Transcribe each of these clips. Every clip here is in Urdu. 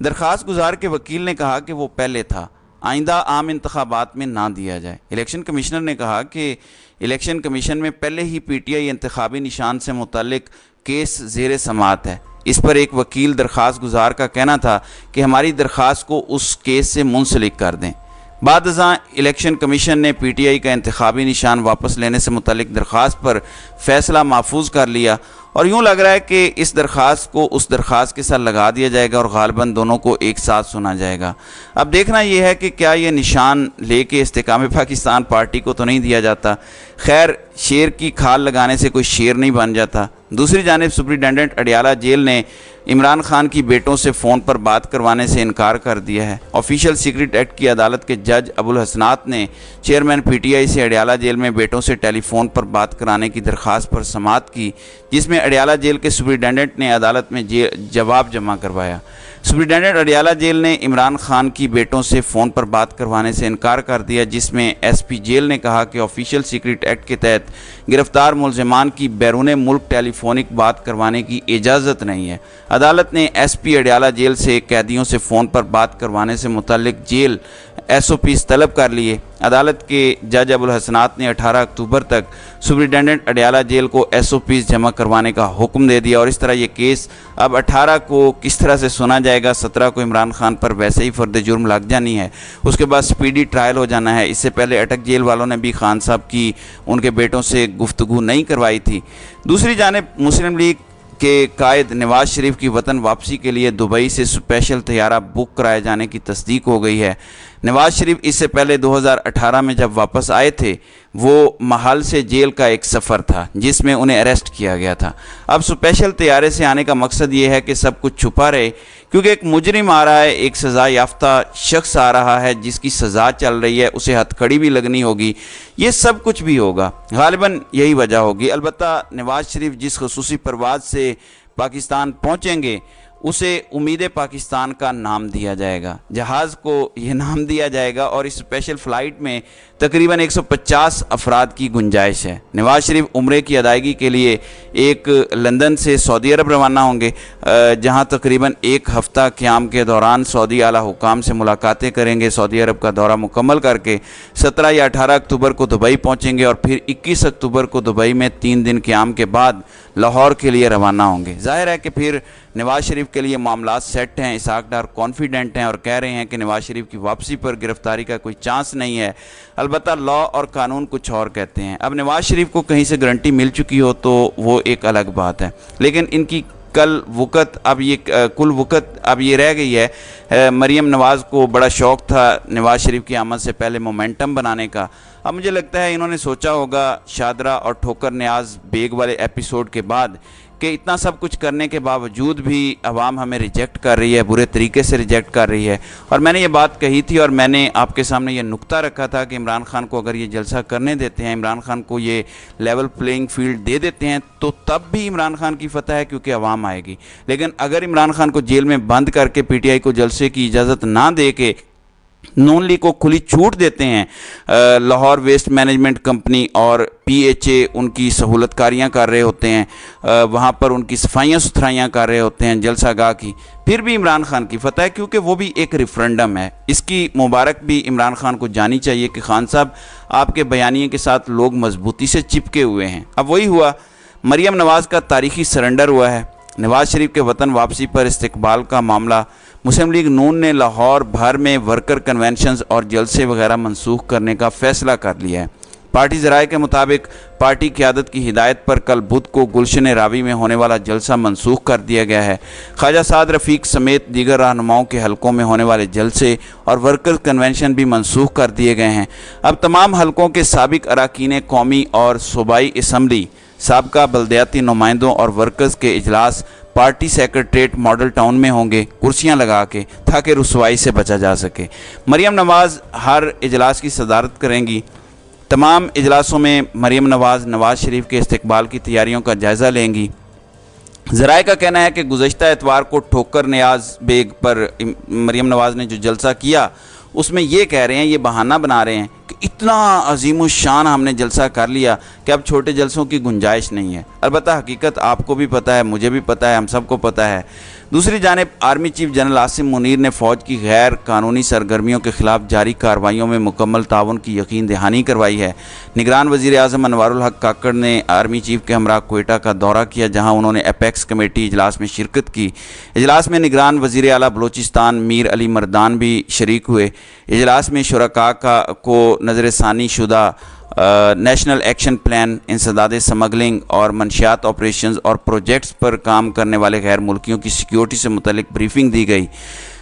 درخواست گزار کے وکیل نے کہا کہ وہ پہلے تھا، آئندہ عام انتخابات میں نہ دیا جائے۔ الیکشن کمشنر نے کہا کہ الیکشن کمیشن میں پہلے ہی پی ٹی آئی انتخابی نشان سے متعلق کیس زیر سماعت ہے۔ اس پر ایک وکیل درخواست گزار کا کہنا تھا کہ ہماری درخواست کو اس کیس سے منسلک کر دیں۔ بعد ازاں الیکشن کمیشن نے پی ٹی آئی کا انتخابی نشان واپس لینے سے متعلق درخواست پر فیصلہ محفوظ کر لیا، اور یوں لگ رہا ہے کہ اس درخواست کو اس درخواست کے ساتھ لگا دیا جائے گا اور غالباً دونوں کو ایک ساتھ سنا جائے گا۔ اب دیکھنا یہ ہے کہ کیا یہ نشان لے کے استحکام پاکستان پارٹی کو تو نہیں دیا جاتا۔ خیر، شیر کی کھال لگانے سے کوئی شیر نہیں بن جاتا۔ دوسری جانب سپرنٹینڈنٹ اڈیالہ جیل نے عمران خان کی بیٹوں سے فون پر بات کروانے سے انکار کر دیا ہے۔ آفیشل سیکرٹ ایکٹ کی عدالت کے جج ابو الحسنات نے چیئرمین پی ٹی آئی سے اڈیالہ جیل میں بیٹوں سے ٹیلی فون پر بات کرانے کی درخواست پر سماعت کی، جس میں اڈیالہ جیل کے سپرنٹینڈنٹ نے عدالت میں جواب جمع کروایا۔ سپرنٹینڈنٹ اڈیالہ جیل نے عمران خان کی بیٹوں سے فون پر بات کروانے سے انکار کر دیا، جس میں ایس پی جیل نے کہا کہ آفیشل سیکرٹ ایکٹ کے تحت گرفتار ملزمان کی بیرون ملک ٹیلی فونک بات کروانے کی اجازت نہیں ہے۔ عدالت نے ایس پی اڈیالہ جیل سے قیدیوں سے فون پر بات کروانے سے متعلق جیل ایس او پیز طلب کر لیے۔ عدالت کے جج ابو الحسنات نے 18 اکتوبر تک سپرنٹینڈنٹ اڈیالہ جیل کو ایس او پیز جمع کروانے کا حکم دے دیا، اور اس طرح یہ کیس اب 18 کو کس طرح سے سنا جائے گا۔ 17 کو عمران خان پر ویسے ہی فرد جرم لگ جانی ہے، اس کے بعد سپیڈی ٹرائل ہو جانا ہے۔ اس سے پہلے اٹک جیل والوں نے بھی خان صاحب کی ان کے بیٹوں سے گفتگو نہیں کروائی تھی۔ دوسری جانب مسلم لیگ کے قائد نواز شریف کی وطن واپسی کے لیے دبئی سے اسپیشل طیارہ بک کرائے جانے کی تصدیق ہو گئی ہے۔ نواز شریف اس سے پہلے 2018 میں جب واپس آئے تھے، وہ محل سے جیل کا ایک سفر تھا جس میں انہیں اریسٹ کیا گیا تھا۔ اب اسپیشل طیارے سے آنے کا مقصد یہ ہے کہ سب کچھ چھپا رہے، کیونکہ ایک مجرم آ رہا ہے، ایک سزا یافتہ شخص آ رہا ہے جس کی سزا چل رہی ہے، اسے ہتھ کڑی بھی لگنی ہوگی، یہ سب کچھ بھی ہوگا، غالباً یہی وجہ ہوگی۔ البتہ نواز شریف جس خصوصی پرواز سے پاکستان پہنچیں گے اسے امید پاکستان کا نام دیا جائے گا، جہاز کو یہ نام دیا جائے گا، اور اس اسپیشل فلائٹ میں تقریباً 150 افراد کی گنجائش ہے۔ نواز شریف عمرے کی ادائیگی کے لیے ایک لندن سے سعودی عرب روانہ ہوں گے، جہاں تقریباً ایک ہفتہ قیام کے دوران سعودی اعلیٰ حکام سے ملاقاتیں کریں گے۔ سعودی عرب کا دورہ مکمل کر کے 17 یا 18 اکتوبر کو دبئی پہنچیں گے، اور پھر 21 اکتوبر کو دبئی میں 3 دن قیام کے بعد لاہور کے لیے روانہ ہوں گے۔ ظاہر ہے کہ پھر نواز شریف کے لیے معاملات سیٹ ہیں۔ اسحاق ڈار کانفیڈنٹ ہیں اور کہہ رہے ہیں کہ نواز شریف کی واپسی پر گرفتاری کا کوئی چانس نہیں ہے، البتہ لا اور قانون کچھ اور کہتے ہیں۔ اب نواز شریف کو کہیں سے گارنٹی مل چکی ہو تو وہ ایک الگ بات ہے، لیکن ان کی کل وقت اب یہ رہ گئی ہے۔ مریم نواز کو بڑا شوق تھا نواز شریف کی آمد سے پہلے مومنٹم بنانے کا۔ اب مجھے لگتا ہے انہوں نے سوچا ہوگا شادرہ اور ٹھوکر نیاز بیگ والے ایپیسوڈ کے بعد کہ اتنا سب کچھ کرنے کے باوجود بھی عوام ہمیں ریجیکٹ کر رہی ہے، برے طریقے سے ریجیکٹ کر رہی ہے، اور میں نے یہ بات کہی تھی اور میں نے آپ کے سامنے یہ نقطہ رکھا تھا کہ عمران خان کو اگر یہ جلسہ کرنے دیتے ہیں، عمران خان کو یہ لیول پلینگ فیلڈ دے دیتے ہیں، تو تب بھی عمران خان کی فتح ہے کیونکہ عوام آئے گی۔ لیکن اگر عمران خان کو جیل میں بند کر کے پی ٹی آئی کو جلسے کی اجازت نہ دے کے نون لیگ کو کھلی چھوٹ دیتے ہیں، لاہور ویسٹ مینجمنٹ کمپنی اور پی ایچ اے ان کی سہولت کاریاں کر رہے ہوتے ہیں، وہاں پر ان کی صفائیاں ستھرائیاں کر رہے ہوتے ہیں جلسہ گاہ کی، پھر بھی عمران خان کی فتح ہے، کیونکہ وہ بھی ایک ریفرنڈم ہے۔ اس کی مبارک بھی عمران خان کو جانی چاہیے کہ خان صاحب آپ کے بیانیے کے ساتھ لوگ مضبوطی سے چپکے ہوئے ہیں۔ اب وہی ہوا، مریم نواز کا تاریخی سرنڈر ہوا ہے۔ نواز شریف کے وطن واپسی پر استقبال کا معاملہ مسلم لیگ نون نے لاہور بھر میں ورکر کنونشنز اور جلسے وغیرہ منسوخ کرنے کا فیصلہ کر لیا ہے۔ پارٹی ذرائع کے مطابق پارٹی قیادت کی ہدایت پر کل بدھ کو گلشن راوی میں ہونے والا جلسہ منسوخ کر دیا گیا ہے۔ خواجہ سعد رفیق سمیت دیگر رہنماؤں کے حلقوں میں ہونے والے جلسے اور ورکر کنونشن بھی منسوخ کر دیے گئے ہیں۔ اب تمام حلقوں کے سابق اراکین قومی اور صوبائی اسمبلی، سابقہ بلدیاتی نمائندوں اور ورکرز کے اجلاس پارٹی سیکرٹریٹ ماڈل ٹاؤن میں ہوں گے، کرسیاں لگا کے، تاکہ رسوائی سے بچا جا سکے۔ مریم نواز ہر اجلاس کی صدارت کریں گی۔ تمام اجلاسوں میں مریم نواز نواز شریف کے استقبال کی تیاریوں کا جائزہ لیں گی۔ ذرائع کا کہنا ہے کہ گزشتہ اتوار کو ٹھوکر نیاز بیگ پر مریم نواز نے جو جلسہ کیا، اس میں یہ کہہ رہے ہیں، یہ بہانہ بنا رہے ہیں کہ اتنا عظیم الشان ہم نے جلسہ کر لیا کہ اب چھوٹے جلسوں کی گنجائش نہیں ہے۔ البتہ حقیقت آپ کو بھی پتہ ہے، مجھے بھی پتہ ہے، ہم سب کو پتہ ہے، دوسری جانب army chief general Asim Munir نے فوج کی غیر قانونی سرگرمیوں کے خلاف جاری کارروائیوں میں مکمل تعاون کی یقین دہانی کروائی ہے۔ نگران وزیر اعظم انوار الحق کاکڑ نے آرمی چیف کے ہمراہ کوئٹہ کا دورہ کیا، جہاں انہوں نے اپیکس کمیٹی اجلاس میں شرکت کی۔ اجلاس میں نگران وزیر اعلیٰ بلوچستان میر علی مردان بھی شریک ہوئے۔ اجلاس میں شرکاء کو نظر ثانی شدہ نیشنل ایکشن پلان، انسداد سمگلنگ اور منشیات آپریشنز اور پروجیکٹس پر کام کرنے والے غیر ملکیوں کی سیکیورٹی سے متعلق بریفنگ دی گئی۔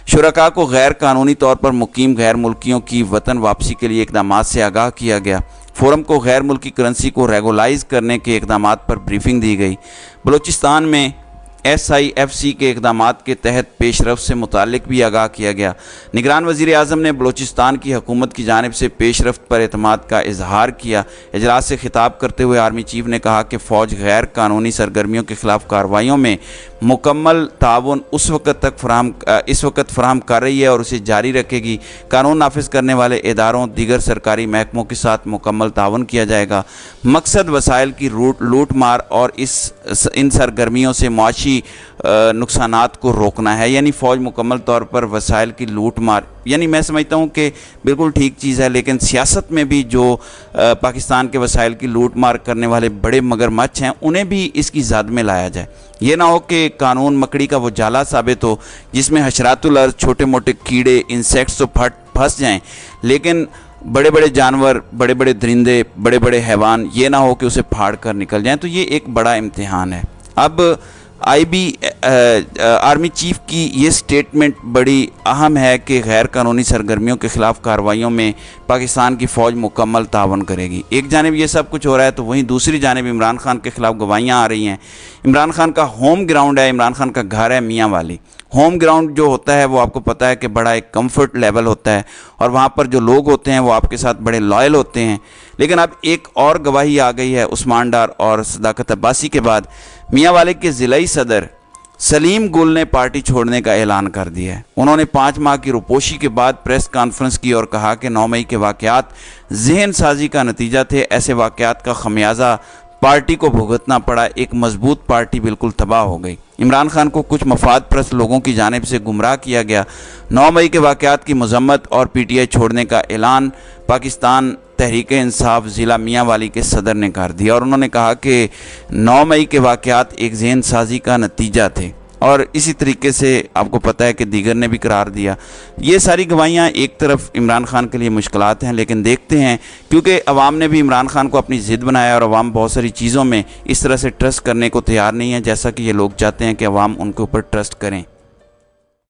شرکاء کو غیر قانونی طور پر مقیم غیر ملکیوں کی وطن واپسی کے لیے اقدامات سے آگاہ کیا گیا۔ فورم کو غیر ملکی کرنسی کو ریگولائز کرنے کے اقدامات پر بریفنگ دی گئی۔ بلوچستان میں SIFC کے اقدامات کے تحت پیش رفت سے متعلق بھی آگاہ کیا گیا۔ نگران وزیر اعظم نے بلوچستان کی حکومت کی جانب سے پیش رفت پر اعتماد کا اظہار کیا۔ اجلاس سے خطاب کرتے ہوئے آرمی چیف نے کہا کہ فوج غیر قانونی سرگرمیوں کے خلاف کارروائیوں میں مکمل تعاون اس وقت فراہم کر رہی ہے اور اسے جاری رکھے گی۔ قانون نافذ کرنے والے اداروں، دیگر سرکاری محکموں کے ساتھ مکمل تعاون کیا جائے گا۔ مقصد وسائل کی لوٹ مار اور ان سرگرمیوں سے معاشی نقصانات کو روکنا ہے۔ یعنی فوج مکمل طور پر وسائل کی لوٹ مار، یعنی میں سمجھتا ہوں کہ بالکل ٹھیک چیز ہے، لیکن سیاست میں بھی جو پاکستان کے وسائل کی لوٹ مار کرنے والے بڑے مگرمچھ ہیں، انہیں بھی اس کی زد میں لایا جائے۔ یہ نہ ہو کہ قانون مکڑی کا وہ جالا ثابت ہو جس میں حشرات الارض، چھوٹے موٹے کیڑے، انسیکٹس تو پھنس جائیں، لیکن بڑے بڑے جانور، بڑے بڑے درندے، بڑے بڑے حیوان یہ نہ ہو کہ اسے پھاڑ کر نکل جائیں۔ تو یہ ایک بڑا امتحان ہے۔ اب آرمی چیف کی یہ سٹیٹمنٹ بڑی اہم ہے کہ غیر قانونی سرگرمیوں کے خلاف کارروائیوں میں پاکستان کی فوج مکمل تعاون کرے گی۔ ایک جانب یہ سب کچھ ہو رہا ہے تو وہیں دوسری جانب عمران خان کے خلاف گواہیاں آ رہی ہیں۔ عمران خان کا ہوم گراؤنڈ ہے، عمران خان کا گھر ہے میاں والی۔ ہوم گراؤنڈ جو ہوتا ہے وہ آپ کو پتہ ہے کہ بڑا ایک کمفرٹ لیول ہوتا ہے، اور وہاں پر جو لوگ ہوتے ہیں وہ آپ کے ساتھ بڑے لائل ہوتے ہیں۔ لیکن اب ایک اور گواہی آ گئی ہے عثمان ڈار اور صداقت عباسی کے بعد۔ میاں والے کے ضلعی صدر سلیم گل نے پارٹی چھوڑنے کا اعلان کر دیا ہے۔ انہوں نے 5 ماہ کی روپوشی کے بعد پریس کانفرنس کی اور کہا کہ 9 مئی کے واقعات ذہن سازی کا نتیجہ تھے۔ ایسے واقعات کا خمیازہ پارٹی کو بھگتنا پڑا۔ ایک مضبوط پارٹی بالکل تباہ ہو گئی۔ عمران خان کو کچھ مفاد پرست لوگوں کی جانب سے گمراہ کیا گیا۔ 9 مئی کے واقعات کی مذمت اور PTI چھوڑنے کا اعلان پاکستان تحریک انصاف ضلع میاں والی کے صدر نے کر دیا، اور انہوں نے کہا کہ 9 مئی کے واقعات ایک ذہن سازی کا نتیجہ تھے، اور اسی طریقے سے آپ کو پتہ ہے کہ دیگر نے بھی قرار دیا۔ یہ ساری گواہیاں ایک طرف عمران خان کے لیے مشکلات ہیں، لیکن دیکھتے ہیں، کیونکہ عوام نے بھی عمران خان کو اپنی ضد بنایا اور عوام بہت ساری چیزوں میں اس طرح سے ٹرسٹ کرنے کو تیار نہیں ہے جیسا کہ یہ لوگ چاہتے ہیں کہ عوام ان کے اوپر ٹرسٹ کریں۔